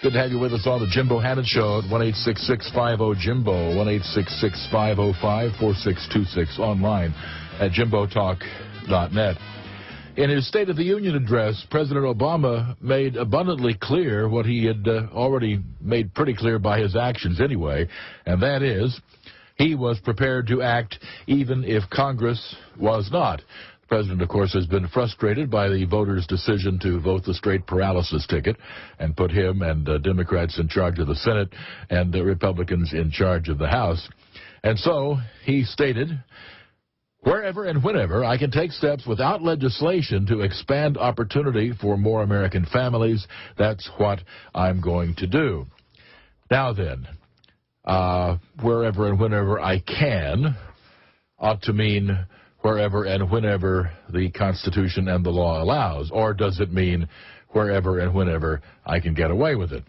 Good to have you with us on the Jimbo Hannon Show at 1-866-50-JIMBO, 1-866-505-4626, online at jimbotalk.net. In his State of the Union address, President Obama made abundantly clear what he had already made pretty clear by his actions anyway, and that is he was prepared to act even if Congress was not. The president, of course, has been frustrated by the voters' decision to vote the straight paralysis ticket and put him and Democrats in charge of the Senate and the Republicans in charge of the House. And so he stated, wherever and whenever I can take steps without legislation to expand opportunity for more American families, that's what I'm going to do. Now then, wherever and whenever I can ought to mean wherever and whenever the Constitution and the law allows, or does it mean wherever and whenever I can get away with it?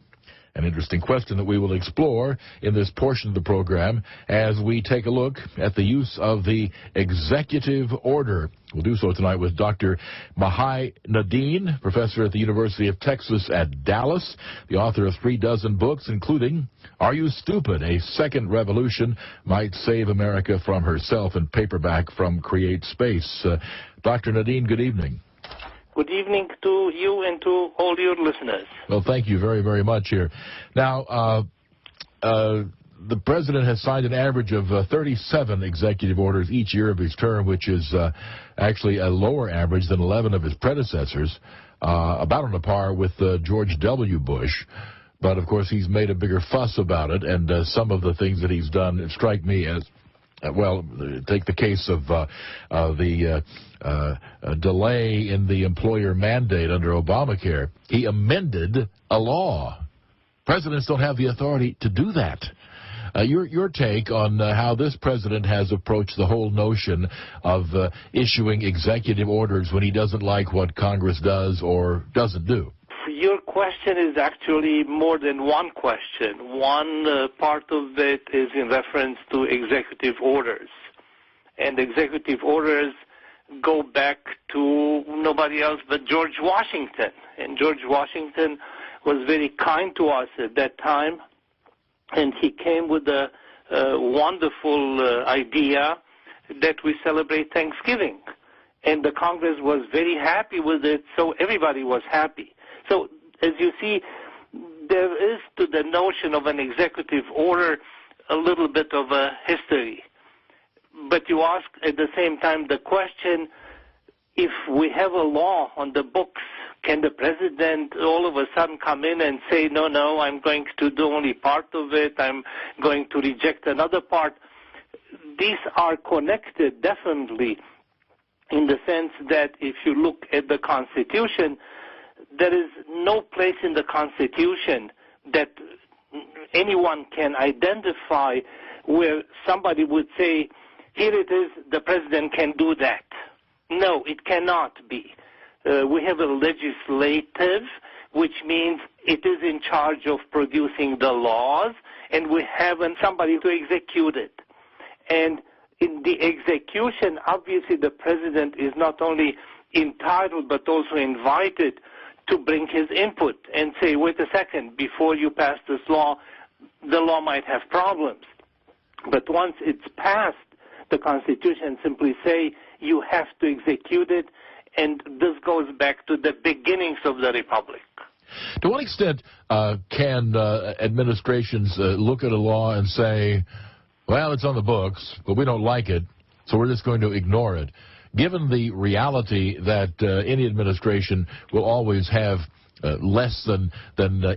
An interesting question that we will explore in this portion of the program as we take a look at the use of the executive order. We'll do so tonight with Dr. Mihai Nadin, professor at the University of Texas at Dallas, the author of 36 books, including Are You Stupid? A Second Revolution Might Save America from Herself, and paperback from Create Space. Dr. Nadin, good evening. Good evening to you and to all your listeners. Well, thank you very, very much here. Now, the president has signed an average of 37 executive orders each year of his term, which is actually a lower average than 11 of his predecessors, about on a par with George W. Bush. But, of course, he's made a bigger fuss about it, and some of the things that he's done strike me as, well, take the case of the delay in the employer mandate under Obamacare. He amended a law. Presidents don't have the authority to do that. Your take on how this president has approached the whole notion of issuing executive orders when he doesn't like what Congress does or doesn't do. Your question is actually more than one question. One part of it is in reference to executive orders. And executive orders go back to nobody else but George Washington. And George Washington was very kind to us at that time. And he came with a wonderful idea that we celebrate Thanksgiving. And the Congress was very happy with it, so everybody was happy. So, as you see, there is to the notion of an executive order a little bit of a history. But you ask at the same time the question, if we have a law on the books, can the president all of a sudden come in and say, no, I'm going to do only part of it, I'm going to reject another part? These are connected, definitely, in the sense that if you look at the Constitution, there is no place in the Constitution that anyone can identify where somebody would say, here it is, the president can do that. No, it cannot be. We have a legislative, which means it is in charge of producing the laws, and we have somebody to execute it. And in the execution, obviously the president is not only entitled but also invited to bring his input and say, wait a second, before you pass this law, the law might have problems. But once it's passed, the Constitution simply say you have to execute it, and this goes back to the beginnings of the Republic. To what extent can administrations look at a law and say, well, it's on the books, but we don't like it, so we're just going to ignore it? Given the reality that any administration will always have less than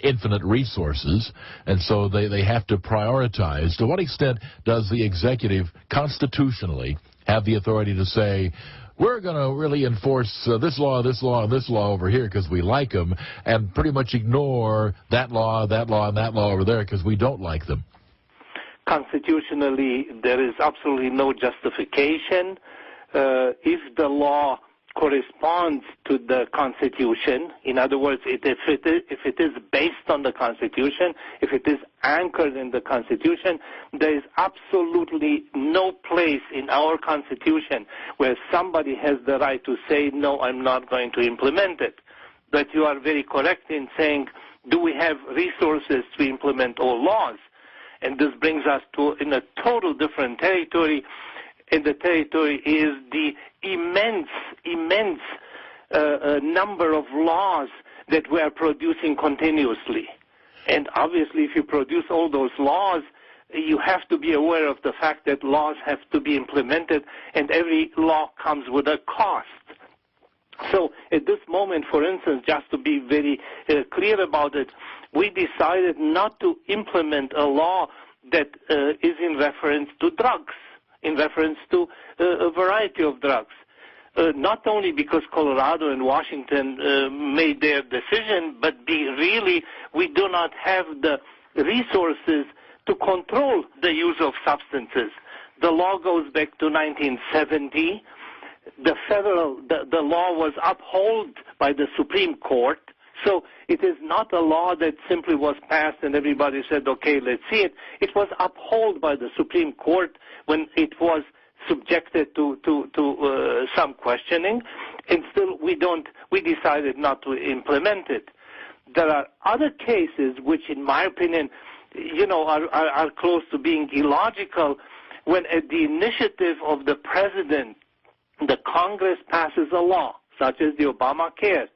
infinite resources, and so they have to prioritize, to what extent does the executive constitutionally have the authority to say, we're going to really enforce this law, and this law over here because we like them, and pretty much ignore that law, and that law over there because we don't like them? Constitutionally, there is absolutely no justification. If the law corresponds to the Constitution, in other words, if it is based on the Constitution, if it is anchored in the Constitution, there is absolutely no place in our Constitution where somebody has the right to say, no, I'm not going to implement it. But you are very correct in saying Do we have resources to implement all laws? And this brings us to in a total different territory, and the territory is the immense number of laws that we are producing continuously. And obviously, if you produce all those laws, you have to be aware of the fact that laws have to be implemented, and every law comes with a cost. So at this moment, for instance, just to be very clear about it, we decided not to implement a law that is in reference to drugs, in reference to a variety of drugs. Not only because Colorado and Washington made their decision, but we do not have the resources to control the use of substances. The law goes back to 1970. The law was upheld by the Supreme Court. So it is not a law that simply was passed and everybody said, okay, let's see it. It was upheld by the Supreme Court when it was subjected to some questioning, and still we decided not to implement it. There are other cases which, in my opinion, are close to being illogical, when at the initiative of the president, the Congress passes a law, such as the Obamacare,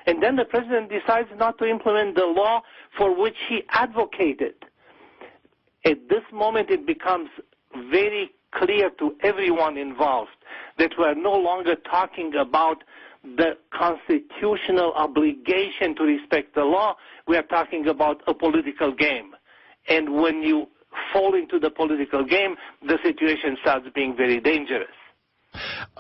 and then the president decides not to implement the law for which he advocated. At this moment, it becomes very clear to everyone involved that we are no longer talking about the constitutional obligation to respect the law. We are talking about a political game. And when you fall into the political game, the situation starts being very dangerous.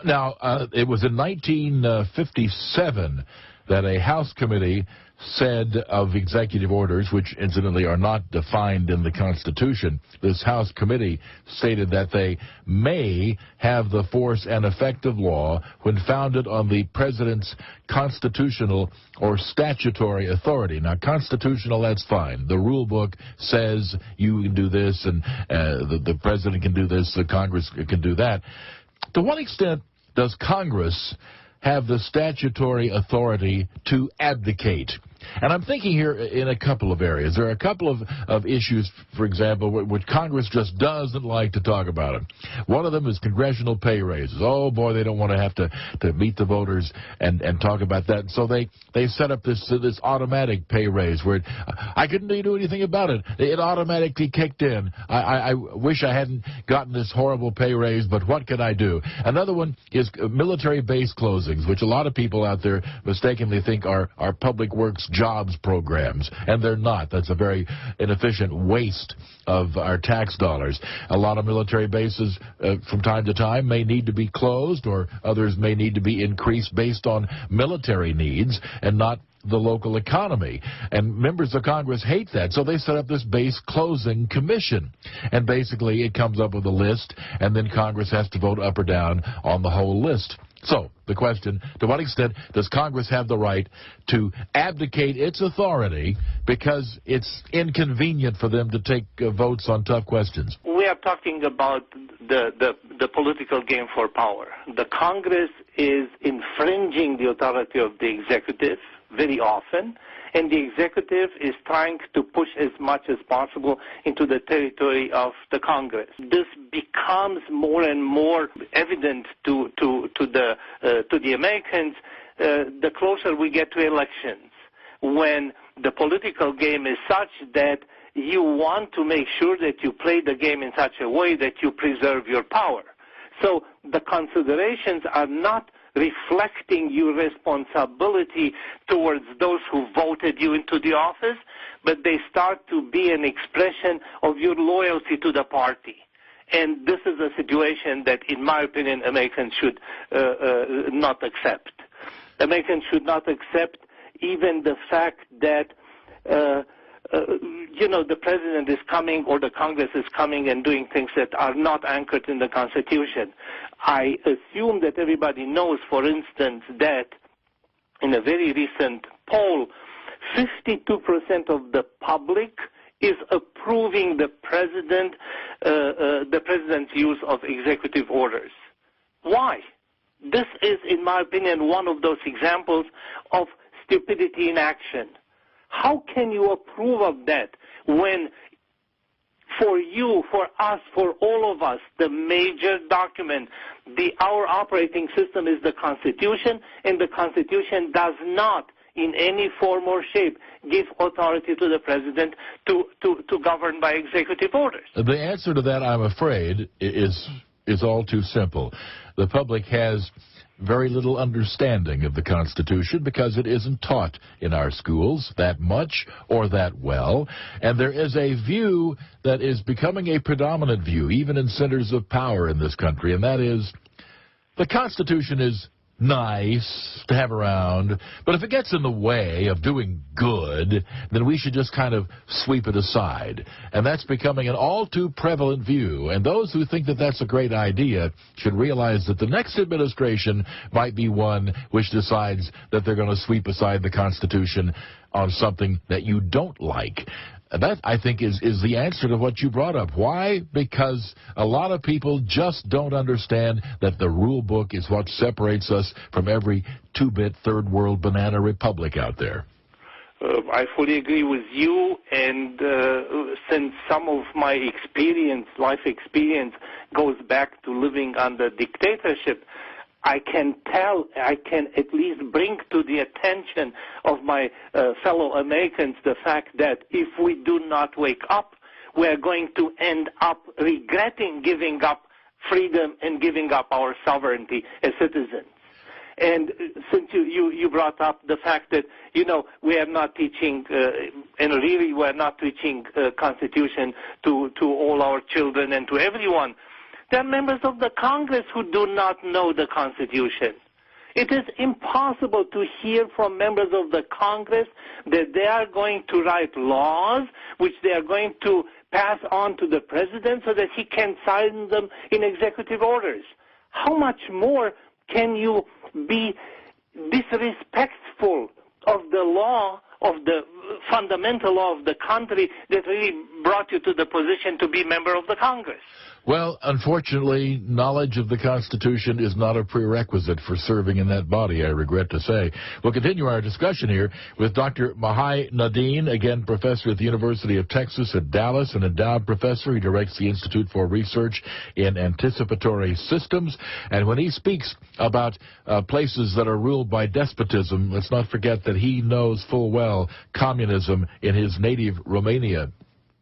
Now, it was in 1957 that a House committee said of executive orders, which incidentally are not defined in the Constitution, this House committee stated that they may have the force and effect of law when founded on the president's constitutional or statutory authority. Now, constitutional, that's fine. The rule book says you can do this, and the president can do this, the Congress can do that. To what extent does Congress have the statutory authority to abdicate? And I'm thinking here in a couple of areas. There are a couple of issues, for example, which Congress just doesn't like to talk about it. One of them is congressional pay raises. Oh, boy, they don't want to have to meet the voters and talk about that. So they set up this automatic pay raise where I couldn't do anything about it. It automatically kicked in. I wish I hadn't gotten this horrible pay raise, but what can I do? Another one is military base closings, which a lot of people out there mistakenly think are public works jobs programs, and they're not. That's a very inefficient waste of our tax dollars. A lot of military bases from time to time may need to be closed, or others may need to be increased based on military needs and not the local economy. And members of Congress hate that, so they set up this base closing commission. And basically it comes up with a list, and then Congress has to vote up or down on the whole list. So, the question, to what extent does Congress have the right to abdicate its authority because it's inconvenient for them to take votes on tough questions? We are talking about the political game for power. The Congress is infringing the authority of the executive very often, and the executive is trying to push as much as possible into the territory of the Congress. This becomes more and more evident to the Americans the closer we get to elections, when the political game is such that you want to make sure that you play the game in such a way that you preserve your power. So the considerations are not reflecting your responsibility towards those who voted you into the office, but they start to be an expression of your loyalty to the party. And this is a situation that, in my opinion, Americans should not accept. Americans should not accept even the fact that the president is coming or the Congress is coming and doing things that are not anchored in the Constitution. I assume that everybody knows, for instance, that in a very recent poll, 52% of the public is approving the president's use of executive orders. Why? This is, in my opinion, one of those examples of stupidity in action. How can you approve of that when for you, for us, for all of us, the major document, our operating system is the Constitution, and the Constitution does not in any form or shape give authority to the President to govern by executive orders? The answer to that, I'm afraid, is all too simple. The public has very little understanding of the Constitution because it isn't taught in our schools that much or that well, and there is a view that is becoming a predominant view, even in centers of power in this country, and that is the Constitution is nice to have around, but if it gets in the way of doing good, then we should just kind of sweep it aside. And that's becoming an all too prevalent view. And those who think that that's a great idea should realize that the next administration might be one which decides that they're going to sweep aside the Constitution on something that you don't like. That, I think, is the answer to what you brought up. Why? Because a lot of people just don't understand that the rule book is what separates us from every two-bit third world banana republic out there. I fully agree with you, and since some of my life experience, goes back to living under dictatorship, I can at least bring to the attention of my fellow Americans the fact that if we do not wake up, we are going to end up regretting giving up freedom and giving up our sovereignty as citizens. And since you brought up the fact that, we are not teaching, and really we are not teaching Constitution to all our children and to everyone, there are members of the Congress who do not know the Constitution. It is impossible to hear from members of the Congress that they are going to write laws which they are going to pass on to the President so that he can sign them in executive orders. How much more can you be disrespectful of the law, of the fundamental law of the country that really brought you to the position to be member of the Congress? Well, unfortunately, knowledge of the Constitution is not a prerequisite for serving in that body, I regret to say. We'll continue our discussion here with Dr. Mihai Nadin, again, professor at the University of Texas at Dallas, an endowed professor. He directs the Institute for Research in Anticipatory Systems. And when he speaks about places that are ruled by despotism, let's not forget that he knows full well communism in his native Romania.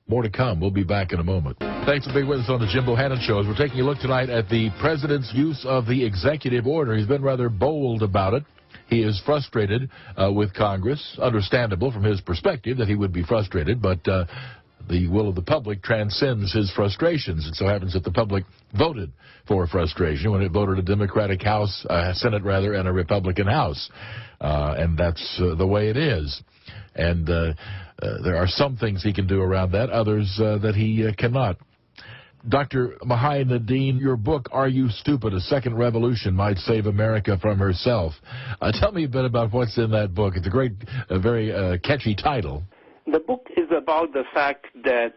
More to come. We'll be back in a moment. Thanks for being with us on the Jim Bohannon Show. As we're taking a look tonight at the President's use of the executive order. He's been rather bold about it. He is frustrated with Congress. Understandable from his perspective that he would be frustrated, but the will of the public transcends his frustrations. It so happens that the public voted for frustration when it voted a Democratic House, Senate rather, and a Republican House. And that's the way it is. And there are some things he can do around that, others that he cannot. Dr. Mihai Nadin, your book, Are You Stupid? A Second Revolution Might Save America from Herself. Tell me a bit about what's in that book. It's a very catchy title. The book is about the fact that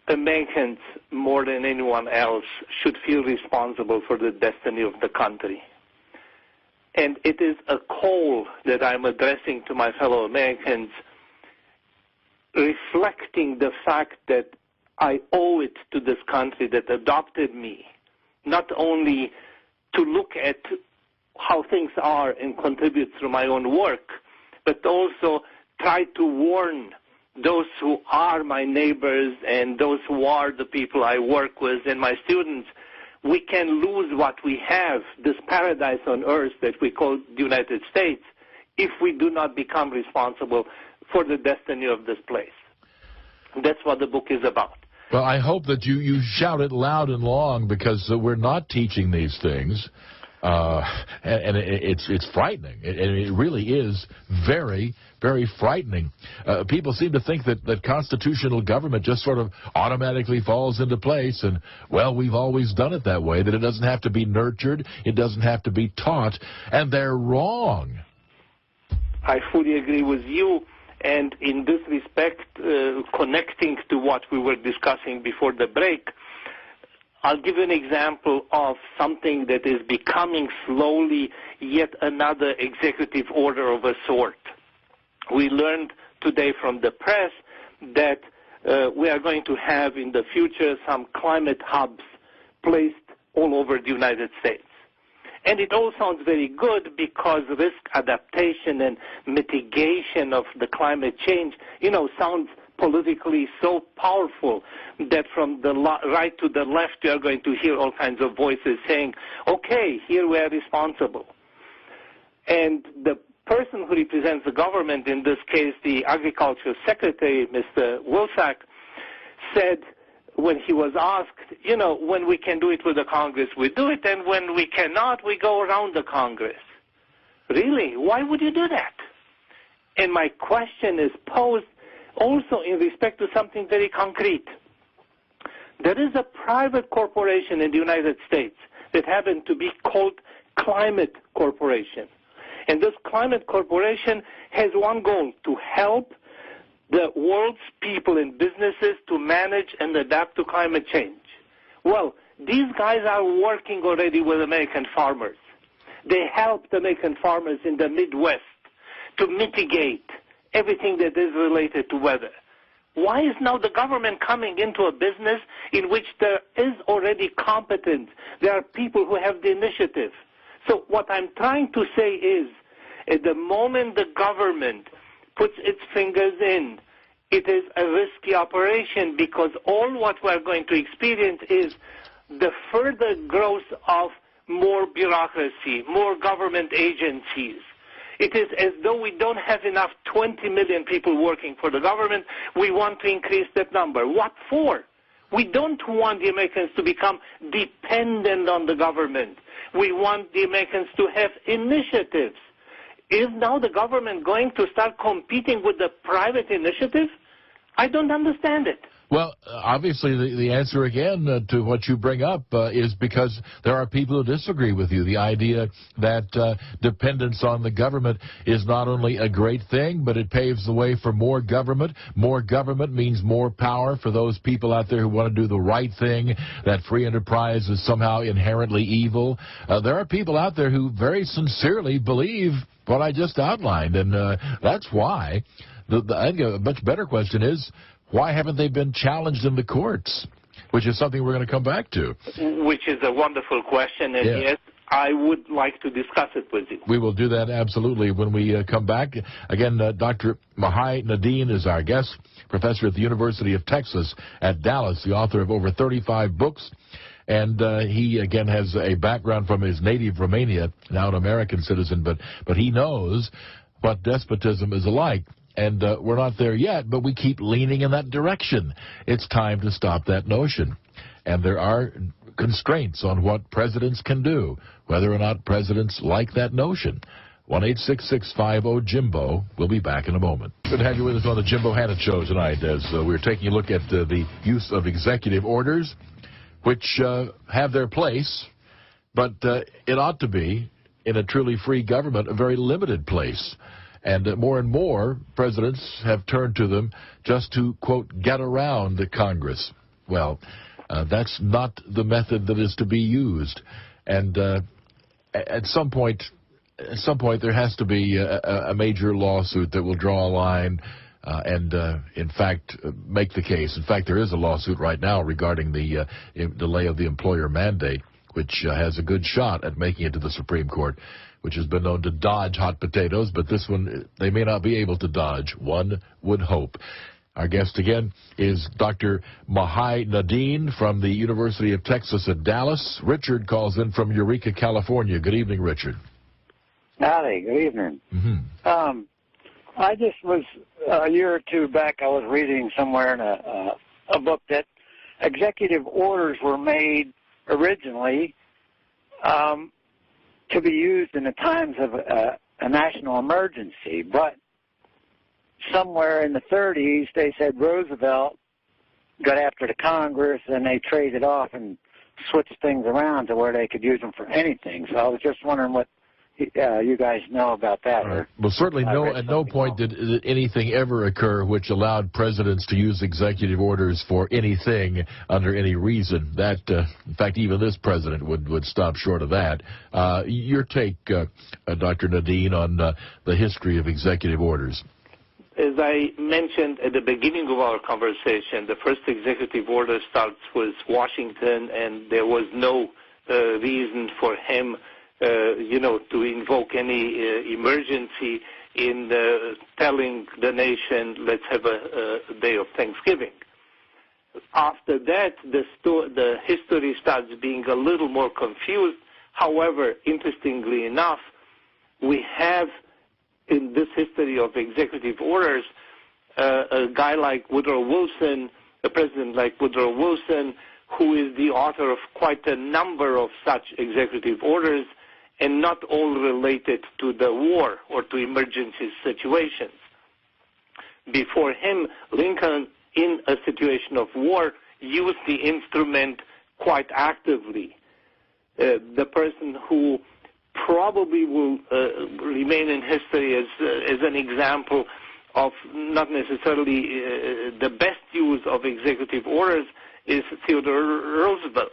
Americans, more than anyone else, should feel responsible for the destiny of the country. And it is a call that I'm addressing to my fellow Americans, reflecting the fact that I owe it to this country that adopted me, not only to look at how things are and contribute through my own work, but also try to warn those who are my neighbors and those who are the people I work with and my students. We can lose what we have, this paradise on earth that we call the United States, if we do not become responsible for the destiny of this place. That's what the book is about. Well, I hope that you shout it loud and long, because we're not teaching these things. And it's frightening. It really is very, very frightening. People seem to think that constitutional government just sort of automatically falls into place, and, well, we've always done it that way, that it doesn't have to be nurtured, it doesn't have to be taught, and they're wrong. I fully agree with you, and in this respect, connecting to what we were discussing before the break, I'll give you an example of something that is becoming slowly yet another executive order of a sort. We learned today from the press that we are going to have in the future some climate hubs placed all over the United States. And it all sounds very good because risk adaptation and mitigation of the climate change, sounds politically so powerful that from the right to the left you are going to hear all kinds of voices saying, okay, here we are responsible. And the person who represents the government, in this case the Agriculture Secretary, Mr. Wilsack, said when he was asked, when we can do it with the Congress, we do it, and when we cannot, we go around the Congress. Really? Why would you do that? And my question is posed also in respect to something very concrete. There is a private corporation in the United States that happened to be called Climate Corporation. And this Climate Corporation has one goal: to help the world's people and businesses to manage and adapt to climate change. Well, these guys are working already with American farmers. They help the American farmers in the Midwest to mitigate everything that is related to weather. Why is now the government coming into a business in which there is already competence? There are people who have the initiative. So what I'm trying to say is, at the moment the government puts its fingers in, it is a risky operation, because all what we're going to experience is the further growth of more bureaucracy, more government agencies. It is as though we don't have enough 20 million people working for the government. We want to increase that number. What for? We don't want the Americans to become dependent on the government. We want the Americans to have initiatives. Is now the government going to start competing with the private initiative? I don't understand it. Well, obviously, the answer again to what you bring up is because there are people who disagree with you. The idea that dependence on the government is not only a great thing, but it paves the way for more government. More government means more power for those people out there who want to do the right thing, that free enterprise is somehow inherently evil. There are people out there who very sincerely believe what I just outlined, and that's why. I think a much better question is, why haven't they been challenged in the courts? Which is something we're going to come back to. Which is a wonderful question, and yes, I would like to discuss it with you. We will do that absolutely when we come back. Again, Dr. Mihai Nadin is our guest, professor at the University of Texas at Dallas, the author of over 35 books. And he, again, has a background from his native Romania, now an American citizen, but he knows what despotism is like. And we're not there yet, but we keep leaning in that direction. It's time to stop that notion. And there are constraints on what presidents can do, whether or not presidents like that notion. 1-866-50-JIMBO. We'll be back in a moment. Good to have you with us on the Jimbo Hannon Show tonight, as we're taking a look at the use of executive orders, which have their place, but it ought to be, in a truly free government, a very limited place. And more presidents have turned to them just to, quote, get around the Congress. Well, that's not the method that is to be used. And at some point, there has to be a major lawsuit that will draw a line and, in fact, make the case. In fact, there is a lawsuit right now regarding the delay of the employer mandate, which has a good shot at making it to the Supreme Court, which has been known to dodge hot potatoes, but this one they may not be able to dodge. One would hope. Our guest again is Dr. Mihai Nadin from the University of Texas at Dallas. Richard calls in from Eureka, California. Good evening, Richard. Howdy, good evening. Mm-hmm. I just was, a year or two back, I was reading somewhere in a book that executive orders were made originally to be used in the times of a national emergency, but somewhere in the 30s they said Roosevelt got after the Congress and they traded off and switched things around to where they could use them for anything. So I was just wondering what you guys know about that. Or well, certainly at no point did anything ever occur which allowed presidents to use executive orders for anything under any reason. That, in fact, even this president would stop short of that. Your take, Dr. Nadin, on the history of executive orders. As I mentioned at the beginning of our conversation, the first executive order starts with Washington, and there was no reason for him, to invoke any emergency in telling the nation, let's have a day of Thanksgiving. After that, the history starts being a little more confused. However, interestingly enough, we have in this history of executive orders a guy like Woodrow Wilson, a president like Woodrow Wilson, who is the author of quite a number of such executive orders, and not all related to the war or to emergency situations. Before him, Lincoln, in a situation of war, used the instrument quite actively. The person who probably will remain in history as an example of not necessarily the best use of executive orders is Theodore Roosevelt.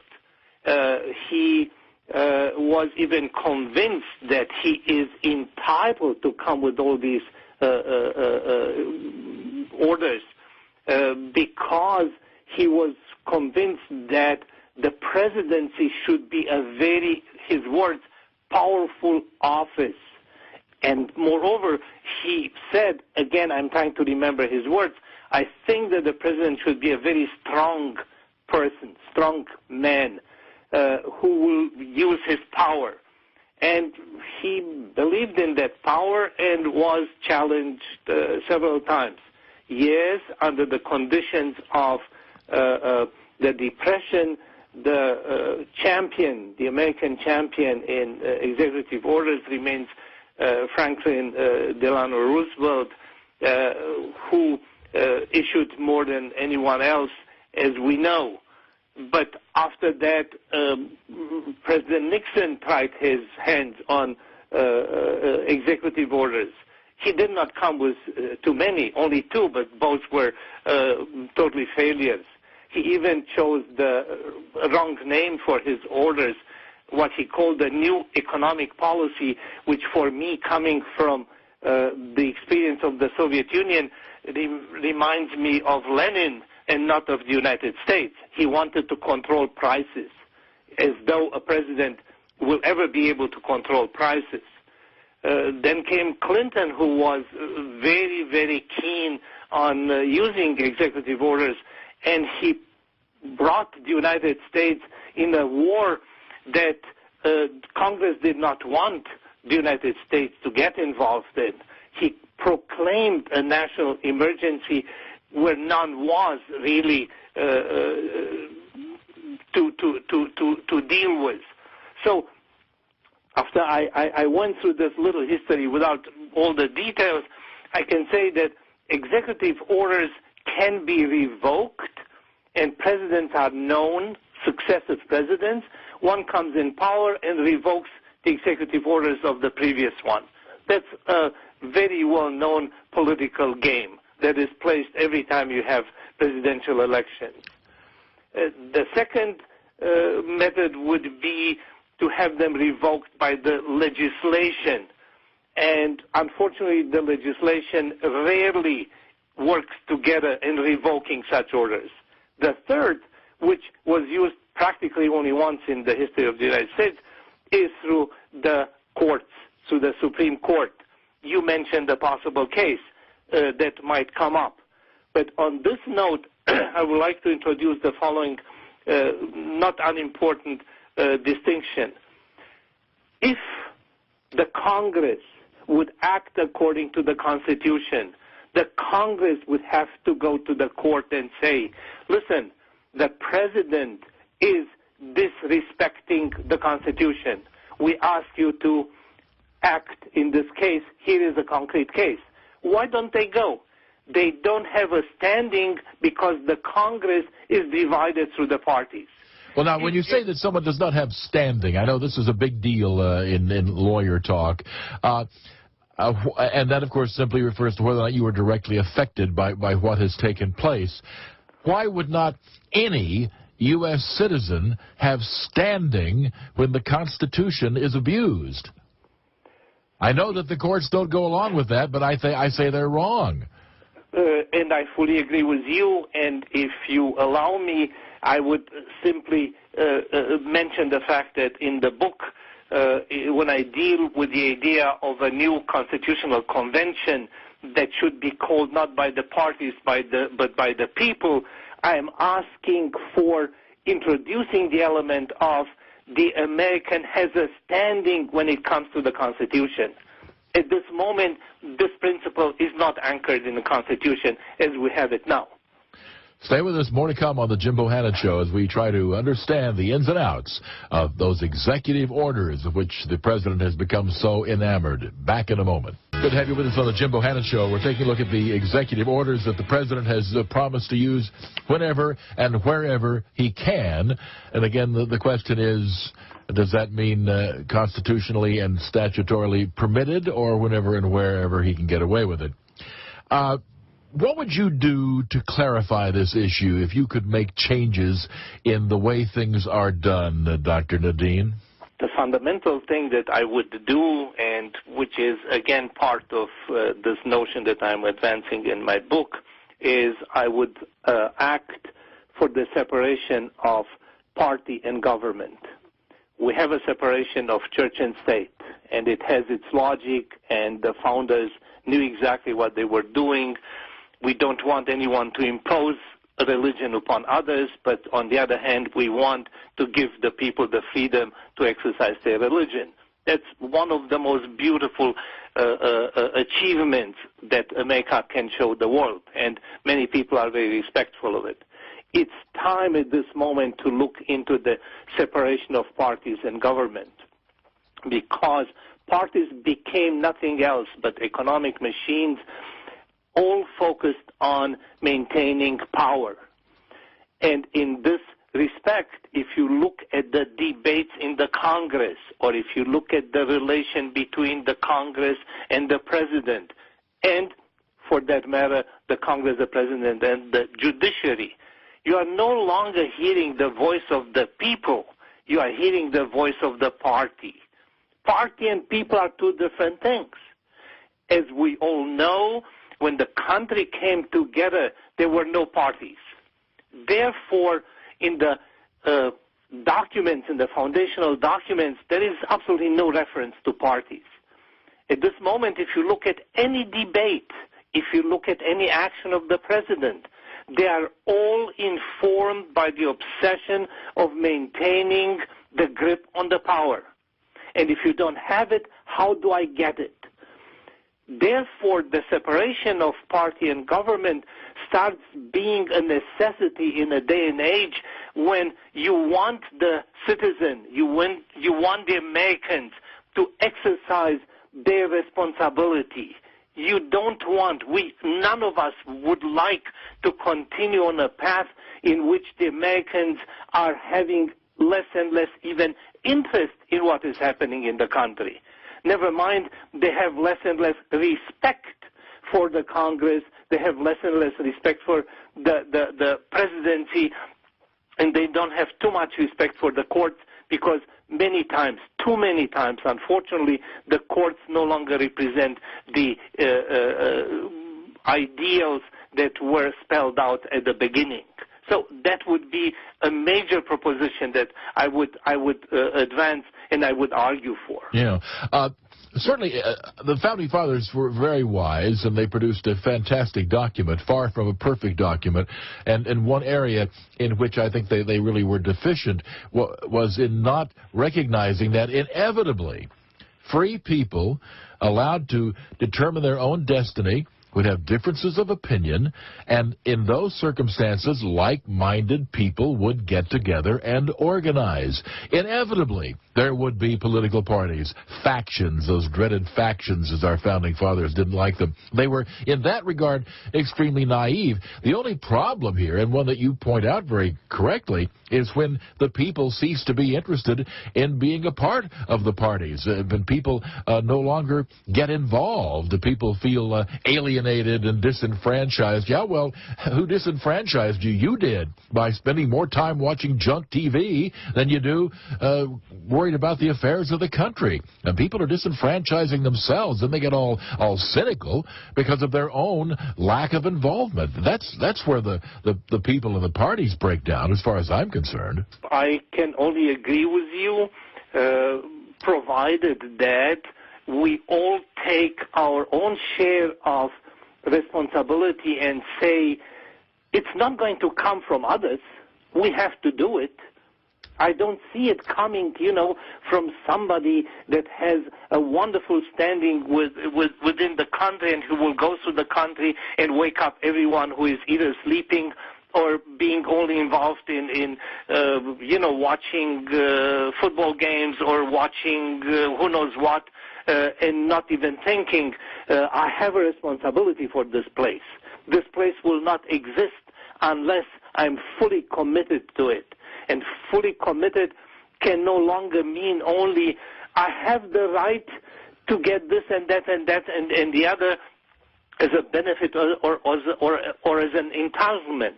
He was even convinced that he is entitled to come with all these orders because he was convinced that the presidency should be a very, his words, powerful office. And moreover, he said, again, I'm trying to remember his words, I think that the president should be a very strong person, strong man, who will use his power. And he believed in that power and was challenged several times. Yes, under the conditions of the Depression, the champion, the American champion in executive orders remains Franklin Delano Roosevelt, who issued more than anyone else, as we know. But after that, President Nixon tried his hands on executive orders. He did not come with too many, only two, but both were totally failures. He even chose the wrong name for his orders, what he called the new economic policy, which for me, coming from the experience of the Soviet Union, reminds me of Lenin and not of the United States. He wanted to control prices, as though a president will ever be able to control prices. Then came Clinton, who was very, very keen on using executive orders, and he brought the United States in a war that Congress did not want the United States to get involved in. He proclaimed a national emergency where none was really to deal with. So after I went through this little history without all the details, I can say that executive orders can be revoked, and presidents are known, successive presidents. One comes in power and revokes the executive orders of the previous one. That's a very well-known political game that is played every time you have presidential elections. The second method would be to have them revoked by the legislation. And unfortunately, the legislation rarely works together in revoking such orders. The third, which was used practically only once in the history of the United States, is through the courts, through the Supreme Court. You mentioned a possible case that might come up. But on this note, I would like to introduce the following not unimportant distinction. If the Congress would act according to the Constitution, the Congress would have to go to the court and say, listen, the president is disrespecting the Constitution. We ask you to act in this case. Here is a concrete case. Why don't they go? They don't have a standing because the Congress is divided through the parties. Well, now, when you say that someone does not have standing, I know this is a big deal in lawyer talk, and that, of course, simply refers to whether or not you were directly affected by what has taken place. Why would not any U.S. citizen have standing when the Constitution is abused? I know that the courts don't go along with that, but I say they're wrong. and I fully agree with you, and if you allow me, I would simply mention the fact that in the book, when I deal with the idea of a new constitutional convention that should be called not by the parties but by the people, I am asking for introducing the element of the American has a standing when it comes to the Constitution. At this moment, this principle is not anchored in the Constitution as we have it now. Stay with us. More to come on the Jim Bohannon Show as we try to understand the ins and outs of those executive orders of which the president has become so enamored. Back in a moment. Good to have you with us on the Jim Bohannon Show. We're taking a look at the executive orders that the president has promised to use whenever and wherever he can. And again, the question is, does that mean constitutionally and statutorily permitted, or whenever and wherever he can get away with it? What would you do to clarify this issue if you could make changes in the way things are done, Dr. Nadin? The fundamental thing that I would do, and which is, again, part of this notion that I'm advancing in my book, is I would act for the separation of party and government. We have a separation of church and state, and it has its logic, and the founders knew exactly what they were doing. We don't want anyone to impose a religion upon others, but on the other hand, we want to give the people the freedom to exercise their religion. That's one of the most beautiful achievements that America can show the world, and many people are very respectful of it. It's time at this moment to look into the separation of parties and government, because parties became nothing else but economic machines, all focused on maintaining power. And in this respect, if you look at the debates in the Congress, or if you look at the relation between the Congress and the President, and for that matter, the Congress, the President, and the judiciary, you are no longer hearing the voice of the people. You are hearing the voice of the party. Party and people are two different things. As we all know, when the country came together, there were no parties. Therefore, in the documents, in the foundational documents, there is absolutely no reference to parties. At this moment, if you look at any debate, if you look at any action of the president, they are all informed by the obsession of maintaining the grip on the power. And if you don't have it, how do I get it? Therefore, the separation of party and government starts being a necessity in a day and age when you want the citizen, you want the Americans to exercise their responsibility. You don't want, none of us would like to continue on a path in which the Americans are having less and less even interest in what is happening in the country. Never mind, they have less and less respect for the Congress, they have less and less respect for the presidency, and they don't have too much respect for the courts, because many times, too many times, unfortunately, the courts no longer represent the ideals that were spelled out at the beginning. So that would be a major proposition that I would advance and I would argue for. Yeah. Certainly, the Founding Fathers were very wise, and they produced a fantastic document, far from a perfect document. And one area in which I think they really were deficient was in not recognizing that inevitably free people allowed to determine their own destiny would have differences of opinion, and in those circumstances, like-minded people would get together and organize. Inevitably, there would be political parties, factions, those dreaded factions, as our Founding Fathers didn't like them. They were, in that regard, extremely naive. The only problem here, and one that you point out very correctly, is when the people cease to be interested in being a part of the parties. When people no longer get involved, people feel alienated alienated and disenfranchised. Yeah, well, who disenfranchised you? You did, by spending more time watching junk TV than you do worried about the affairs of the country. And people are disenfranchising themselves, and they get all cynical because of their own lack of involvement. That's where the people and the parties break down, as far as I'm concerned. I can only agree with you, provided that we all take our own share of responsibility and say, it's not going to come from others. We have to do it. I don't see it coming, from somebody that has a wonderful standing within the country and who will go through the country and wake up everyone who is either sleeping or being only involved in watching football games or watching who knows what, and not even thinking, I have a responsibility for this place. This place will not exist unless I'm fully committed to it. And fully committed can no longer mean only I have the right to get this and that and that and the other as a benefit or as an entitlement.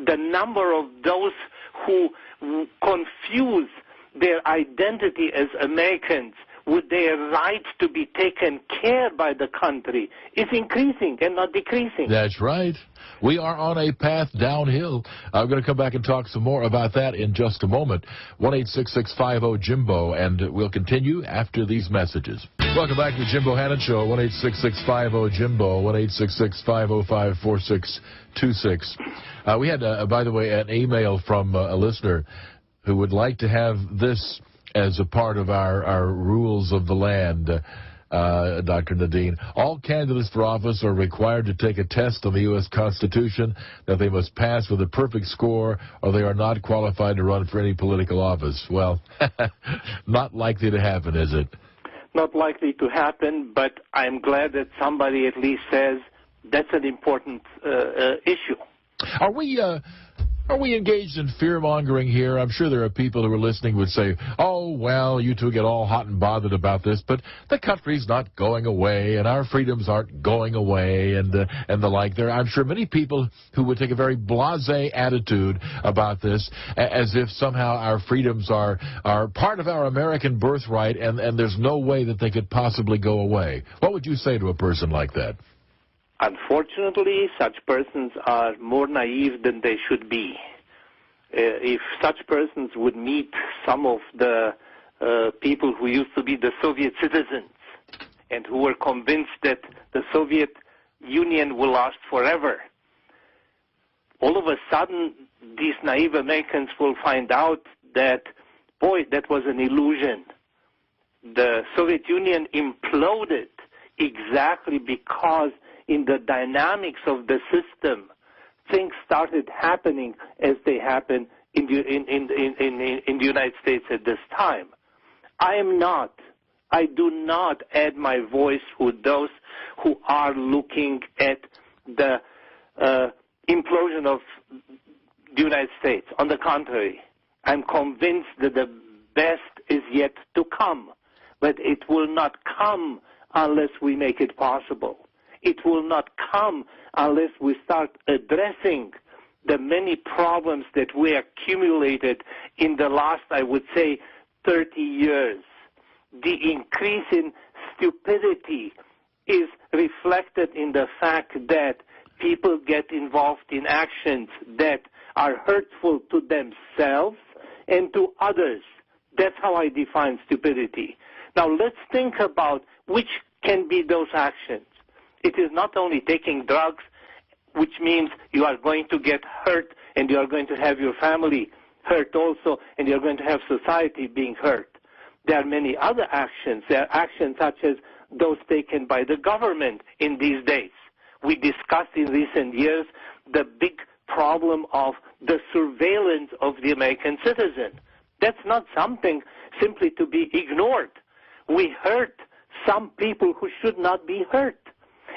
The number of those who confuse their identity as Americans with their right to be taken care by the country is increasing and not decreasing. That's right. We are on a path downhill. I'm going to come back and talk some more about that in just a moment. 1-866-50-JIMBO, and we'll continue after these messages. Welcome back to the Jimbo Hannon Show. 1-866-50-JIMBO, 1-866-505-4626. We had, by the way, an email from a listener who would like to have this as a part of our rules of the land, Dr. Nadin. All candidates for office are required to take a test on the U.S. Constitution that they must pass with a perfect score, or they are not qualified to run for any political office. Well, not likely to happen, is it? Not likely to happen, but I'm glad that somebody at least says that's an important issue. Are we engaged in fear-mongering here? I'm sure there are people who are listening who would say, oh, well, you two get all hot and bothered about this, but the country's not going away, and our freedoms aren't going away, and the like. I'm sure many people who would take a very blasé attitude about this, as if somehow our freedoms are part of our American birthright, and there's no way that they could possibly go away. What would you say to a person like that? Unfortunately, such persons are more naive than they should be. If such persons would meet some of the people who used to be the Soviet citizens and who were convinced that the Soviet Union will last forever, all of a sudden these naive Americans will find out that, boy, that was an illusion. The Soviet Union imploded exactly because in the dynamics of the system, things started happening as they happen in the United States at this time. I do not add my voice with those who are looking at the implosion of the United States. On the contrary, I'm convinced that the best is yet to come, but it will not come unless we make it possible. It will not come unless we start addressing the many problems that we accumulated in the last, I would say, 30 years. The increase in stupidity is reflected in the fact that people get involved in actions that are hurtful to themselves and to others. That's how I define stupidity. Now let's think about which can be those actions. It is not only taking drugs, which means you are going to get hurt and you are going to have your family hurt also, and you are going to have society being hurt. There are many other actions. There are actions such as those taken by the government in these days. We discussed in recent years the big problem of the surveillance of the American citizen. That's not something simply to be ignored. We hurt some people who should not be hurt.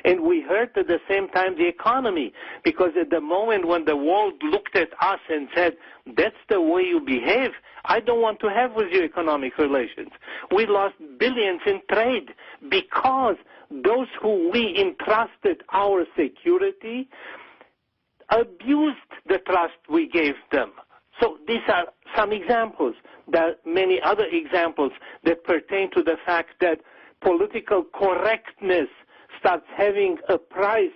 And we hurt at the same time the economy, because at the moment when the world looked at us and said, that's the way you behave, I don't want to have with you economic relations. We lost billions in trade because those who we entrusted our security abused the trust we gave them. So these are some examples. There are many other examples that pertain to the fact that political correctness starts having a price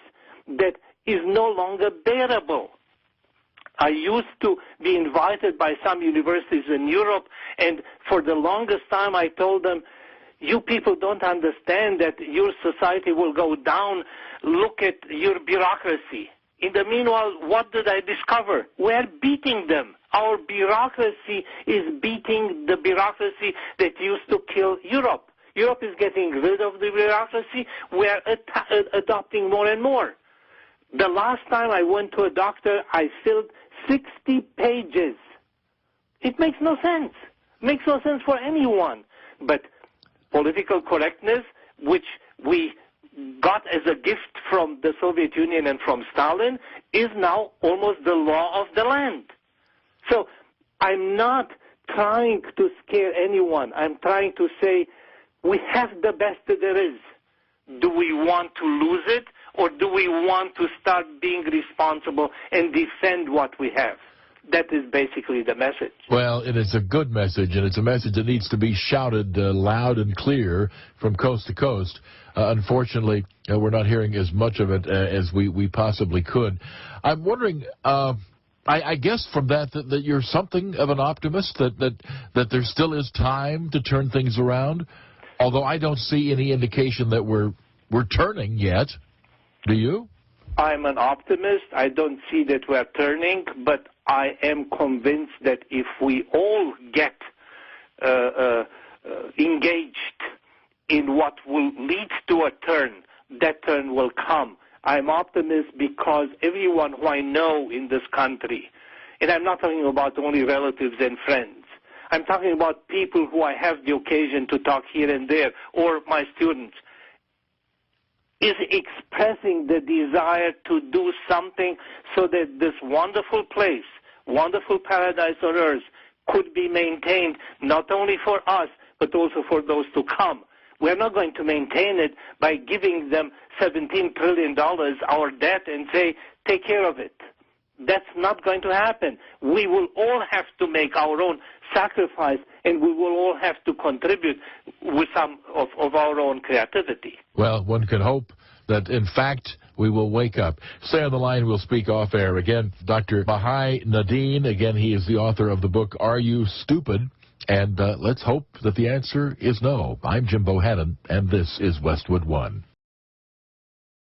that is no longer bearable. I used to be invited by some universities in Europe, and for the longest time I told them, you people don't understand that your society will go down. Look at your bureaucracy. In the meanwhile, what did I discover? We're beating them. Our bureaucracy is beating the bureaucracy that used to kill Europe. Europe is getting rid of the bureaucracy. We're adopting more and more. The last time I went to a doctor, I filled 60 pages. It makes no sense. It makes no sense for anyone. But political correctness, which we got as a gift from the Soviet Union and from Stalin, is now almost the law of the land. So I'm not trying to scare anyone. I'm trying to say we have the best that there is. Do we want to lose it, or do we want to start being responsible and defend what we have? That is basically the message. Well, it is a good message, and it's a message that needs to be shouted loud and clear from coast to coast. Unfortunately, we're not hearing as much of it as we possibly could. I'm wondering, I guess from that you're something of an optimist, that there still is time to turn things around, although I don't see any indication that we're turning yet. Do you? I'm an optimist. I don't see that we're turning, but I am convinced that if we all get engaged in what will lead to a turn, that turn will come. I'm optimist because everyone who I know in this country, and I'm not talking about only relatives and friends, I'm talking about people who I have the occasion to talk here and there, or my students, is expressing the desire to do something so that this wonderful place, wonderful paradise on earth, could be maintained not only for us, but also for those to come. We're not going to maintain it by giving them $17 trillion, our debt, and say, take care of it. That's not going to happen. We will all have to make our own sacrifice, and we will all have to contribute with some of our own creativity. Well, one can hope that, in fact, we will wake up. Stay on the line. We'll speak off air. Again, Dr. Mihai Nadin. Again, he is the author of the book, Are You Stupid? And let's hope that the answer is no. I'm Jim Bohannon, and this is Westwood One.